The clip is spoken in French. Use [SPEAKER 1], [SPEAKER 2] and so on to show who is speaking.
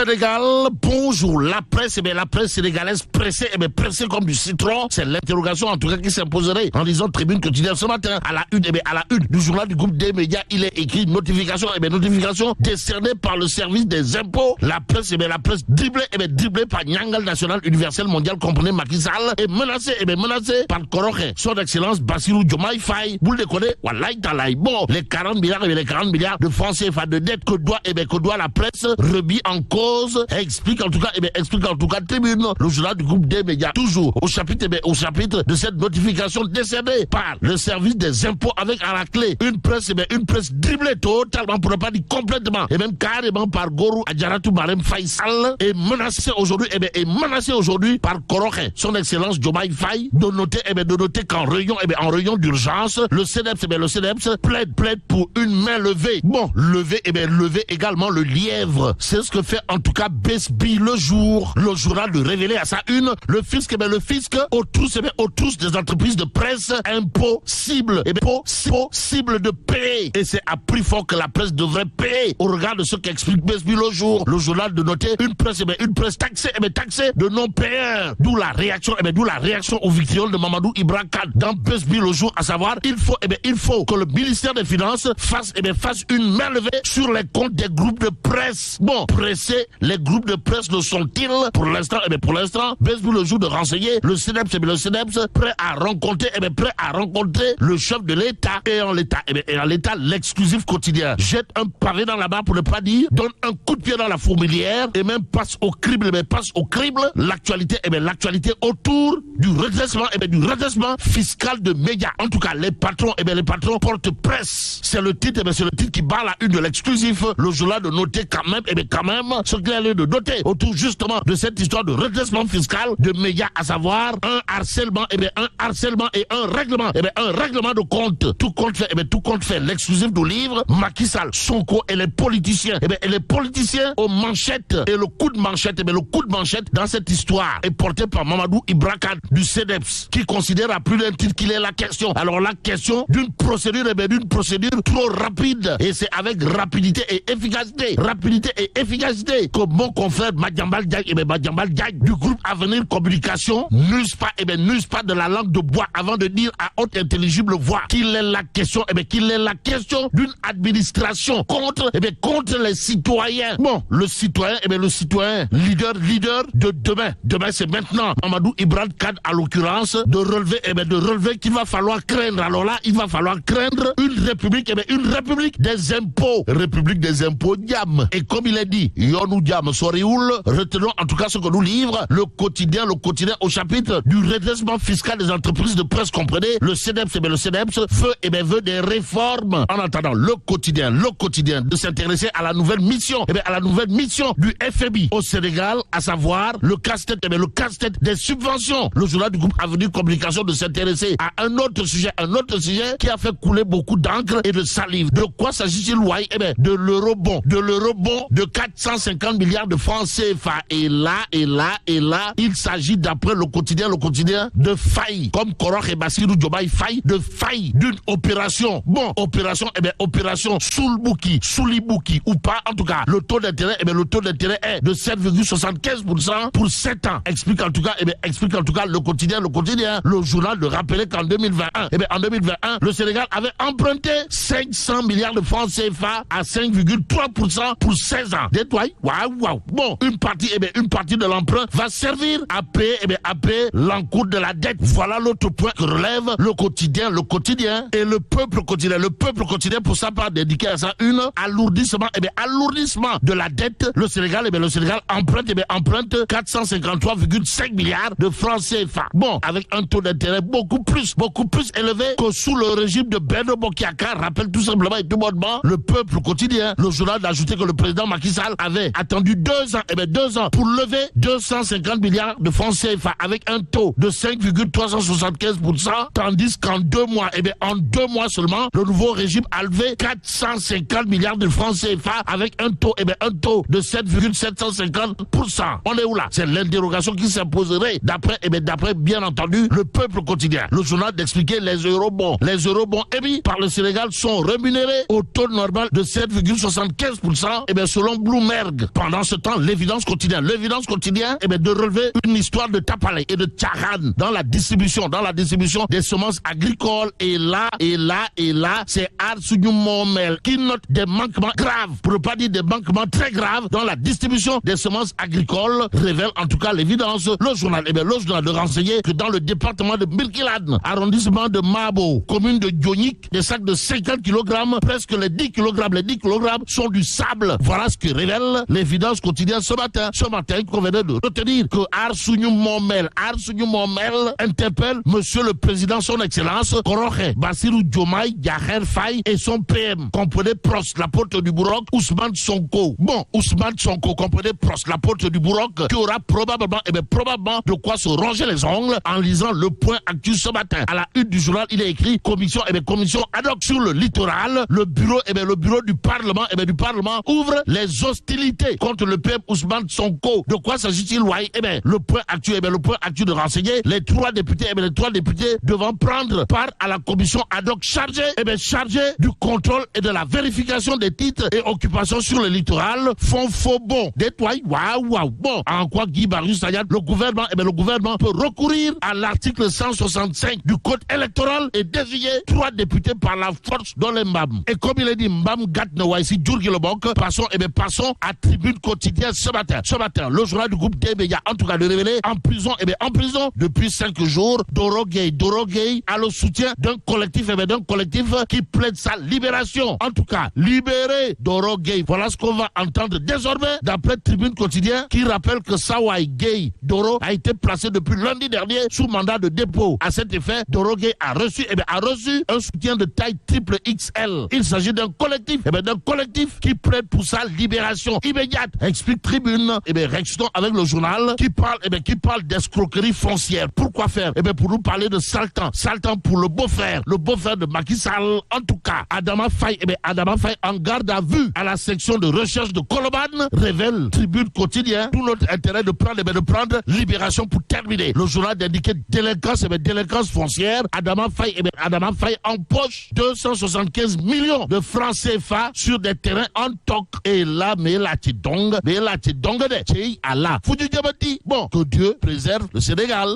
[SPEAKER 1] Sénégal, bonjour. La presse, la presse sénégalaise pressée, pressée comme du citron. C'est l'interrogation en tout cas qui s'imposerait en lisant Tribune quotidienne ce matin. À la une du journal du groupe des médias, il est écrit notification, notification décernée par le service des impôts. La presse, la presse dribblée par Nyangal National Universel Mondial, comprenez Macky Sall, est menacée, menacée par Koroké, son excellence Bassirou Diomaye Faye. Vous le déconnez, wallahi talaï. Bon, les 40 milliards les 40 milliards de francs CFA de dette que doit la presse remis en cause, explique en tout cas Tribune, le journal du groupe des médias, toujours au chapitre de cette notification décernée par le service des impôts avec à la clé une presse dribblée totalement, pour ne pas dire complètement, et même carrément par Gorou Adjaratou Marem Faisal, est menacé aujourd'hui par Koroké, son excellence Diomaye Faye, de noter qu'en réunion d'urgence, le CNEPS plaide pour une main levée. Bon, lever également le lièvre. C'est ce que fait en tout cas Besbi le jour. Le journal de révéler à sa une le fisc aux trousses des entreprises de presse impossible de payer. Et c'est à prix fort que la presse devrait payer au regard de ce qu'explique Besbi le jour. Le journal de noter une presse taxée de non-payeurs. D'où la réaction au vitriol de Mamadou Ibra Kane dans Besbi le jour, à savoir il faut que le ministère des Finances fasse une main levée sur les comptes des groupes de presse. Bon, pressés, les groupes de presse le sont-ils pour l'instant? Besbi le jour de renseigner le CNEPS, prêt à rencontrer le chef de l'État. Et en l'État, l'exclusif quotidien jette un pavé dans la barre, pour ne pas dire, donne un coup de pied dans la fourmilière et même passe au crible l'actualité autour du redressement fiscal de médias. En tout cas, les patrons portent presse. C'est le titre qui bat la une de l'exclusif. Le journal de noter quand même ce qu'il y a lieu de noter autour justement de cette histoire de redressement fiscal de médias, à savoir un harcèlement et un règlement de compte. Tout compte fait. L'exclusif du livre, Macky Sall, Sonko et les politiciens aux manchettes, et le coup de manchette dans cette histoire est porté par Mamadou Ibra Kane du CNEPS, qui considère à plus d'un titre qu'il est la question. Alors la question d'une procédure trop rapide, et c'est avec rapidité et efficacité que mon confrère Madiambal Diagne du groupe Avenir Communication n'use pas de la langue de bois avant de dire à haute intelligible voix qu'il est la question d'une administration contre les citoyens. Bon, le citoyen leader de demain. Demain, c'est maintenant. Mamadou Ibra Kane, à l'occurrence, de relever qu'il va falloir craindre. Alors là, il va falloir craindre une république des impôts. République des impôts, diam. Et comme il est dit, yonou diam, sorioul, retenons en tout cas ce que nous livre le quotidien au chapitre du redressement fiscal des entreprises de presse, comprenez, le CNEPS veut des réformes. En attendant, le quotidien de s'intéresser à la nouvelle mission, du FMI au Sénégal, à savoir le casse-tête des subventions. Le journal du groupe Avenir Communication de s'intéresser à un autre sujet qui a fait couler beaucoup d'encre et de salive. De quoi s'agit-il, Wai? De l'eurobond de 450 milliards de francs CFA. Et là, il s'agit, d'après le quotidien, de faille, comme Korok et Bassirou Diomaye Faye, de faille d'une opération. Bon, opération Soulibouki ou pas, en tout cas, le taux d'intérêt est de 7,75% pour 7 ans. Explique en tout cas le quotidien, le journal de rappeler qu'en 2021, le Sénégal avait emprunté 500 milliards de francs CFA à 5,3% pour 16 ans. Détoile. Waouh. Bon, une partie de l'emprunt va servir à payer l'encours de la dette. Voilà l'autre point que relève le quotidien et le peuple quotidien. Le peuple quotidien, pour sa part, dédiqué à ça une alourdissement de la dette. Le Sénégal emprunte 453,5 milliards de francs CFA. Bon, avec un taux d'intérêt beaucoup plus élevé que sous le régime de Benno Bokk-Yakaar, rappelle tout simplement et tout bonnement le peuple quotidien. Le journal d'ajouter que le président Macky Sall avait attendu 2 ans pour lever 250 milliards de francs CFA avec un taux de 5,375%, tandis qu'en 2 mois, en 2 mois seulement, le nouveau régime a levé 450 milliards de francs CFA avec un taux de 7,750%. On est où là? C'est l'interrogation qui s'imposerait d'après bien entendu le peuple quotidien. Le journal d'expliquer les eurobonds émis par le Sénégal sont rémunérés au taux normal de 7,75%, selon Bloomberg. Pendant ce temps, l'évidence quotidienne, de relever une histoire de tapalé et de tcharan dans la distribution des semences agricoles. Et là, c'est Arsounou Momel qui note des manquements graves, pour ne pas dire des manquements très graves dans la distribution des semences agricoles, révèle en tout cas l'évidence. Le journal de renseigner que dans le département de Birkelane, arrondissement de Mabo, commune de Dionik, des sacs de 50 kg, presque les 10 kg sont du sable. Voilà ce que révèle l'évidence quotidienne ce matin. Ce matin, il convenait de retenir que Arsounou Momel interpelle Monsieur le Président, son Excellence, Koroche Bassirou Diomaye Diakhar Faye et son PM. Comprenez Prost, la porte du Bourroc, Ousmane Sonko. Bon, Ousmane Sonko, comprenez Prost, la porte du Bourroc, qui aura probablement de quoi se ronger les ongles en lisant le point actu ce matin. À la une du journal, il est écrit commission ad hoc sur le littoral. Le bureau du Parlement, ouvre les hostilités contre le PM Ousmane Sonko. De quoi s'agit-il, le point actu de renseigner les trois députés devant prendre part à la commission ad hoc chargée du contrôle et de la vérification des titres et occupations sur le littoral. Font faux bon. Bon. En quoi Guy Barus Sayad, le gouvernement peut recourir à l'article 165 du code électoral et désigner 3 députés par la force dans les Mbam. Et comme il est dit, Mbam Gatnewa ici, Djurgilobok, passons à Tribune quotidienne ce matin. Le journal du groupe des médias, en tout cas de révéler, en prison depuis 5 jours, Doro Gueye a le soutien d'un collectif qui plaide sa libération. En tout cas, libérer Doro Gueye. Voilà ce qu'on va entendre désormais d'après Tribune quotidien qui rappelle que Sawai Gueye Doro a été placé depuis lundi dernier sous mandat de dépôt. À cet effet, Doro Gueye a reçu un soutien de taille triple XL. Il s'agit d'un collectif qui plaide pour sa libération immédiate. Explique Tribune. Restons avec le journal qui parle d'escroquerie foncière. Pourquoi faire? Pour nous parler de Saltan pour le beau-frère de Macky Sall. En tout cas, Adama Faye en garde à vue à la section de recherche de Colobane, révèle Tribune quotidien. Tout notre intérêt de prendre libération pour terminer. Le journal d'indiquer délinquance foncière. Adama Faye empoche 275 millions de francs CFA sur des terrains en toc. Et là, mais la tidongue de Allah. Bon, que Dieu préserve le Sénégal.